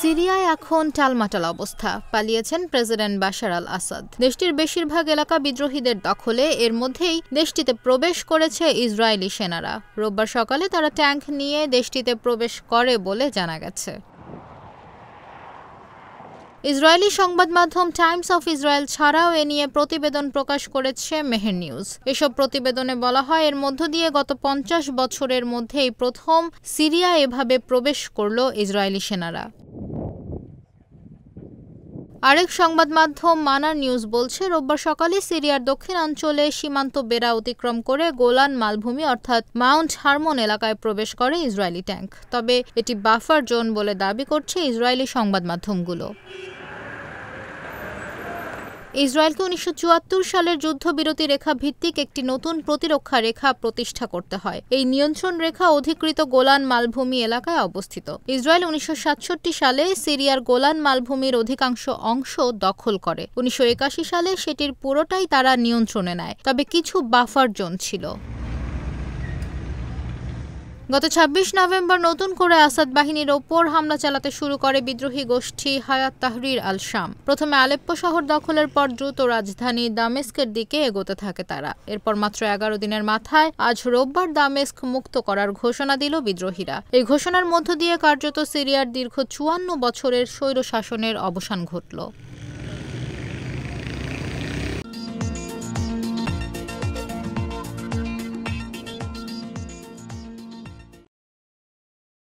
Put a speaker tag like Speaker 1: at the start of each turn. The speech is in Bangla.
Speaker 1: সিরিয়ায় এখন টালমাটাল অবস্থা। পালিয়েছেন প্রেসিডেন্ট বাশার আল আসাদ। দেশটির বেশিরভাগ এলাকা বিদ্রোহীদের দখলে। এর মধ্যেই দেশটিতে প্রবেশ করেছে ইসরায়েলি সেনারা। রোববার সকালে তারা ট্যাঙ্ক নিয়ে দেশটিতে প্রবেশ করে বলে জানা গেছে। ইসরায়েলি সংবাদ মাধ্যম টাইমস অফ ইসরায়েল ছাড়াও এ নিয়ে প্রতিবেদন প্রকাশ করেছে মেহের নিউজ। এসব প্রতিবেদনে বলা হয়, এর মধ্য দিয়ে গত ৫০ বছরের মধ্যেই প্রথম সিরিয়া এভাবে প্রবেশ করল ইসরায়েলি সেনারা। আরেক সংবাদ মাধ্যম মানার নিউজ বলছে, রোববার সকালে সিরিয়ার দক্ষিণাঞ্চলে সীমান্ত বেড়া অতিক্রম করে গোলান মালভূমি অর্থাৎ মাউন্ট হারমন এলাকায় প্রবেশ করে ইসরায়েলি ট্যাঙ্ক। তবে এটি বাফার জোন বলে দাবি করছে ইসরায়েলি সংবাদ মাধ্যমগুলো। ইসরায়েলকে ১৯৭৪ সালের যুদ্ধবিরতি রেখা ভিত্তিক একটি নতুন প্রতিরক্ষা রেখা প্রতিষ্ঠা করতে হয়। এই নিয়ন্ত্রণ রেখা অধিকৃত গোলান মালভূমি এলাকায় অবস্থিত। ইসরায়েল ১৯৬৭ সালে সিরিয়ার গোলান মালভূমির অধিকাংশ অংশ দখল করে। ১৯৮১ সালে সেটির পুরোটাই তারা নিয়ন্ত্রণে নেয়, তবে কিছু বাফার জোন ছিল। গত ২৬ নভেম্বর নতুন করে আসাদ বাহিনীর ওপর হামলা চালাতে শুরু করে বিদ্রোহী গোষ্ঠী হায়াত তাহরির আল শাম। প্রথমে আলেপ্পো শহর দখলের পর দ্রুত রাজধানী দামেস্কের দিকে এগোতে থাকে তারা। এরপর মাত্র ১১ দিনের মাথায় আজ রোববার দামেস্ক মুক্ত করার ঘোষণা দিল বিদ্রোহীরা। এই ঘোষণার মধ্য দিয়ে কার্যত সিরিয়ার দীর্ঘ ৫৪ বছরের স্বৈরশাসনের অবসান ঘটল।